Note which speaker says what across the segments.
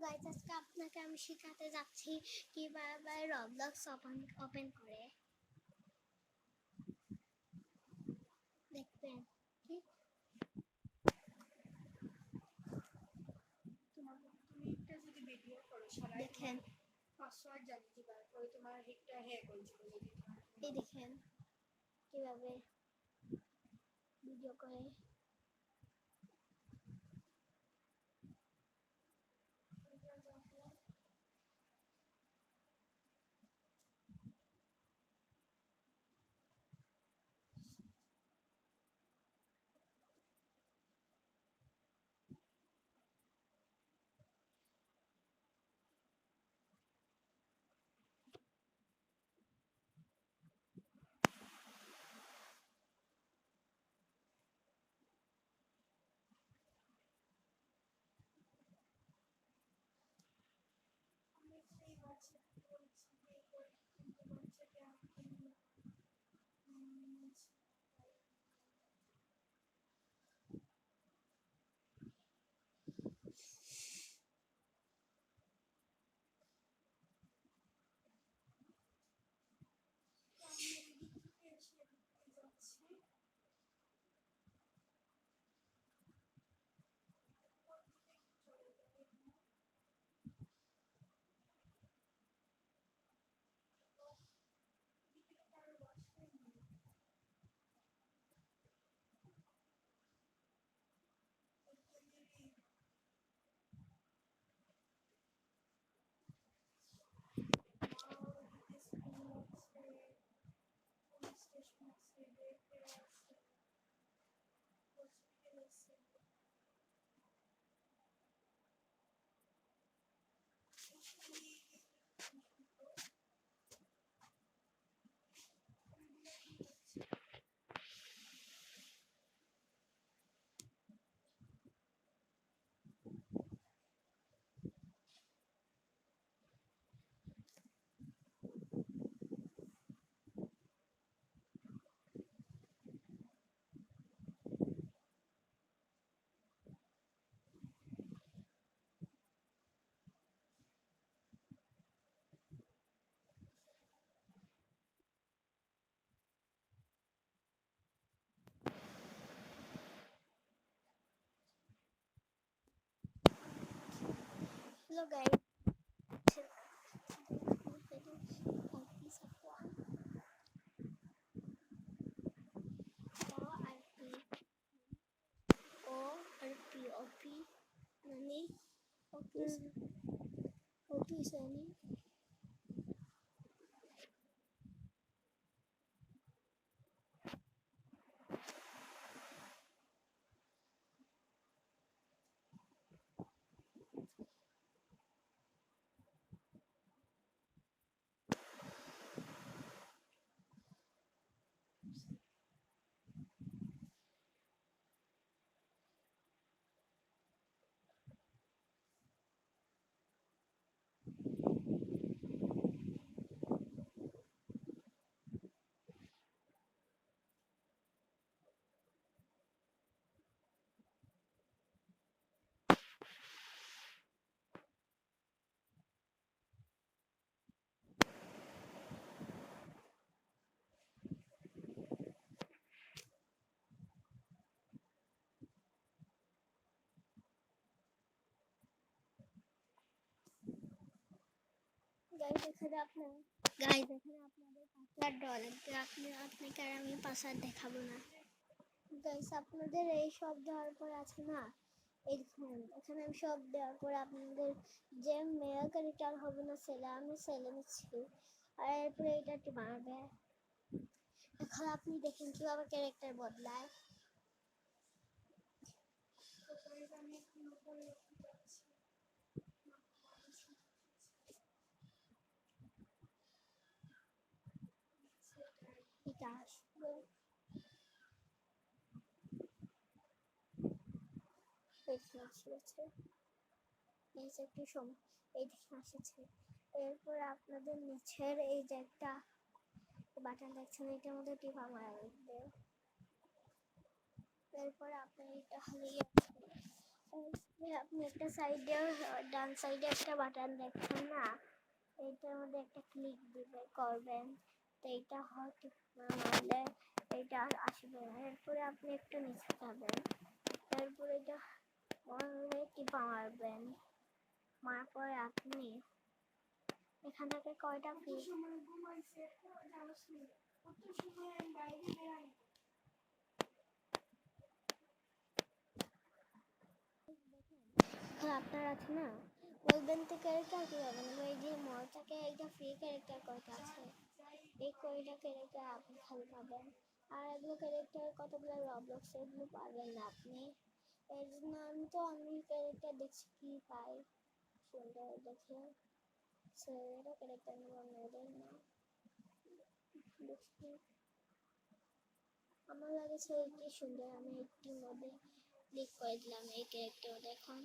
Speaker 1: Guys, আজকে আপনাকে আমি শেখাতে যাচ্ছি কিভাবে রবলক্স ওপেন করে। দেখবেন কি
Speaker 2: তুমি একটা যদি ভিডিও করো সবাই
Speaker 1: দেখেন,
Speaker 2: পাসওয়ার্ড জানি কিভাবে করে তোমার একটা হ্যাক হয়েছিল যদি
Speaker 1: এই দেখেন কিভাবে ভিডিও করে। হ্যালো গাইস, মানে OP yani গাইস, এখানে আপনাদের পাসওয়ার্ড দেওয়া লাগবে। আপনাকে আর আমি পাসওয়ার্ড দেখাবো না। গাইস, আপনাদের এই সব দেওয়ার পর আছে না, এই দেখুন এখানে আমি সব দেওয়ার পর আপনাদের যে মেল ক্যারেক্টার হবে না ছেলে, আমি ছেলে নিচ্ছি। আর এরপরে এটা একটু বানাবে। এখন আপনি দেখেন কিভাবে ক্যারেক্টার বদলায়। এটা আসবে, এখানে আসছে, এই যে একটু সময় এইদিকে আসছে। এরপর আপনাদের নিচের এই যে একটা বাটন দেখছেন, এটার মধ্যে টিপা মারা লাগবে। এরপর আপনার এটা হলে আপনি একটা সাইডে, ডান সাইডে একটা বাটন দেখছেন না, এইটার মধ্যে একটা ক্লিক দিবে করবেন, তো এইটা হয়তো নাহলে এইটা আর আসবে না। এরপরে আপনি একটু নিচে যাবেন, এরপরে এটা টিপা মারবেন, মারার পরে আপনি এখান থেকে কয়টা ক্লিক
Speaker 2: সময় ঘুমাইছে জানোস নি কত সময় আমি বাইরে বেরাই
Speaker 1: আপনার আছে না, বলবেন তো ক্যারেক্টার কি হবে না, এই যে মলটাকে এইটা ফ্রি ক্যারেক্টার কয়টা আছে, এই কয়টা ক্যারেক্টার আপনি খালি পাবেন। আর এগুলো ক্যারেক্টার কতগুলো রবলক্স, এগুলো পাবেন না আপনি। এর জন্য আমি ক্যারেক্টার দেখছি কি পাই সুন্দর দেখে, সেটা ক্যারেক্টার নেব মেয়েদের না দেখি। আমার লাগেছে এইটি সুন্দর, আমি এইটির মধ্যে ক্লিক করে দিলাম এই ক্যারেক্টার। দেখুন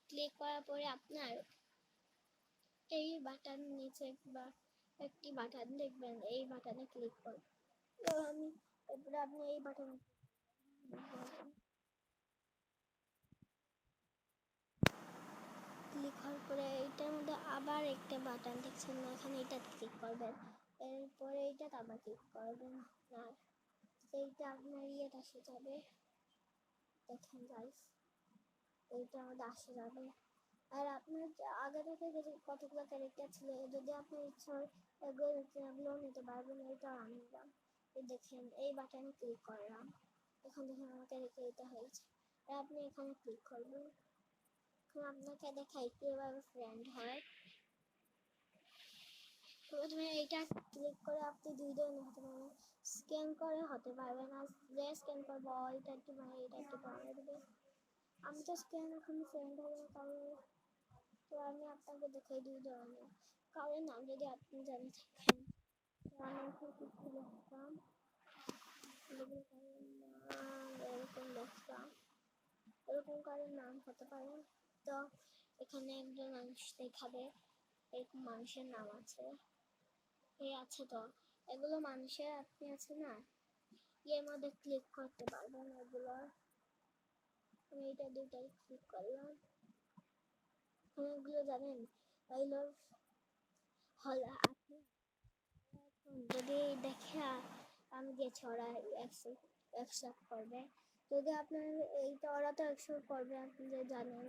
Speaker 1: ক্লিক করার পরে আপনার এই বাটন নিচে বা একটি বাটন দেখবেন, এই বাটনে ক্লিক করুন। তো আমি এরপরে আপনি এই বাটনে ক্লিক হওয়ার পরে এইটার মধ্যে আবার একটা বাটন দেখছেন না, এখানে এটা ক্লিক করবেন, এরপরে এইটাতে আবার ক্লিক করবেন, আর এইটা আপনার ইয়েটা আসে যাবে। দেখেন গাইস, এইটা আমাদের আসে যাবে। আর আপনার আগে থেকে যে কতগুলো ক্যারেক্টার ছিল, যদি আপনার ইচ্ছা হয় এগুলো নিতে পারবেন। এইটা আমি নিলাম, দেখেন এই বাটনে ক্লিক করলাম, এখন দেখেন আমার ক্যারেক্টার এটা হয়েছে। আর আপনি এখানে ক্লিক করবেন, এখন আপনাকে দেখাই কিভাবে ফ্রেন্ড হয়। প্রথমে এইটা ক্লিক করে আপনি দুই ধরনের হতে পারবেন, স্ক্যান করে হতে পারবেন, আর যে স্ক্যান করবো এটা একটু এটা একটু বানিয়ে দেবে। আমি তো স্ক্যান এখন ফ্রেন্ড হবে না কারণ, তো আমি আপনাকে দেখাই দুই ধরনের। কারোর নাম যদি আপনি জানে থাকেন, তো আমি এখন কিছু লিখতাম, এরকম লিখতাম, এরকম কারোর নাম হতে পারে। তো এখানে একজন মানুষ দেখাবে, এরকম মানুষের নাম আছে, এই আছে। তো এগুলো মানুষের আপনি আছে না, এর মধ্যে ক্লিক করতে পারবেন এগুলো। আমি এইটা দুইটাই ক্লিক করলাম, এগুলো জানেন এগুলো হল আপনি যদি দেখে আমি গেছি ওরা অ্যাকসেপ্ট করবে। যদি আপনার এইটা ওরা তো অ্যাকসেপ্ট করবে, আপনি যে জানেন,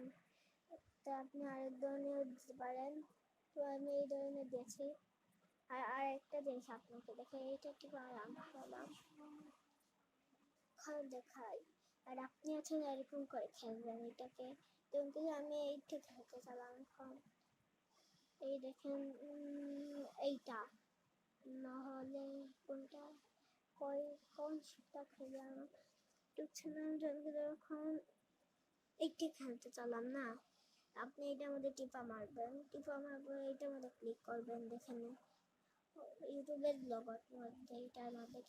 Speaker 1: তো আপনি আরেক ধরনের দিতে পারেন। তো আমি এই ধরনের দিয়েছি। আর আরেকটা জিনিস আপনাকে দেখে, এইটা কি আরাম করলাম দেখাই। আর আপনি আছেন এরকম করে খেলবেন এটাকে, কিন্তু আমি এইটা খেলতে চালাম এখন। এই দেখেন এইটা নাহলে কোনটা কোন শিপটা খেলে আমার টুকছিলাম যখন এইটা খেলতে চালাম না। আপনি এটার মধ্যে টিপা মারবেন, টিপা মারার পরে এইটার মধ্যে ক্লিক করবেন, দেখেন ইউটিউবের ব্লগের মধ্যে এইটার মধ্যে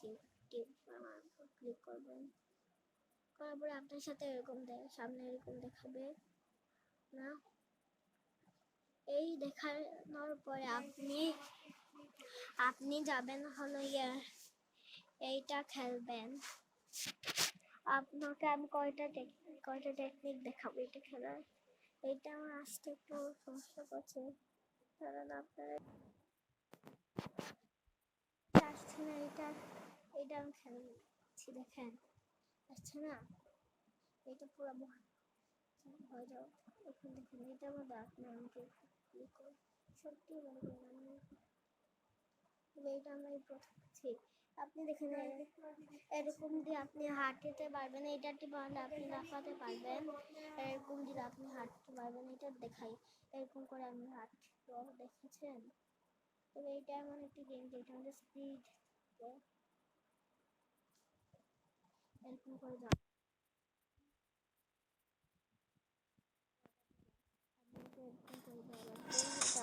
Speaker 1: টিপা মারবেন, ক্লিক করবেন, করার পরে আপনার সাথে এরকম সামনে এরকম দেখাবে না। এই দেখানোর পরে আপনি যাবেন হলো এইটা খেলবেন। আপনাকে আমি কয়টা টেকনিক দেখাবো এটা খেলার। এইটা আমার আসতে একটু সমস্যা করছে, কারণ আপনারা আসছে না। এইটা আমি খেলছি, দেখেন আসছে না, এটা পুরো হয়ে যাও। এখন দেখেন এটার মধ্যে আপনি আমাকে ক্লিক করে সত্যি মনে করেন এইটা আমি প্রথমছি। আপনি দেখেন এরকম দিয়ে আপনি হাঁটতে পারবেন, এটা টিপালে আপনি লাফাতে পারবেন, এরকম দিয়ে আপনি হাঁটতে পারবেন। এটা দেখাই এরকম করে আমি হাঁটতে দেখেছেন। তবে এটা এমন একটি গেম যেটা আমাদের স্পিড এরকম করে যাওয়া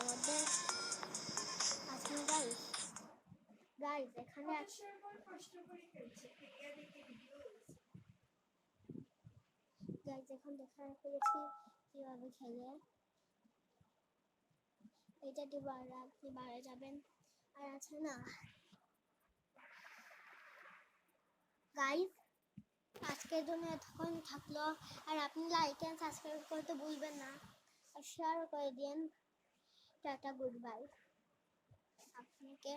Speaker 1: আমাদের আছে গাইস। গাইস এখানে
Speaker 2: কষ্ট করে খেলছে
Speaker 1: গাইস এখন দেখা পেয়েছি কিভাবে খেলে। এটা দিয়ে আপনি বাইরে যাবেন। আর আছে না গাইস, আজকে আজকের জন্য এতক্ষণ থাকলো। আর আপনি লাইক এন্ড সাবস্ক্রাইব করতে ভুলবেন না, আর শেয়ার করে দিন। টাটা, গুড বাই আপনাকে।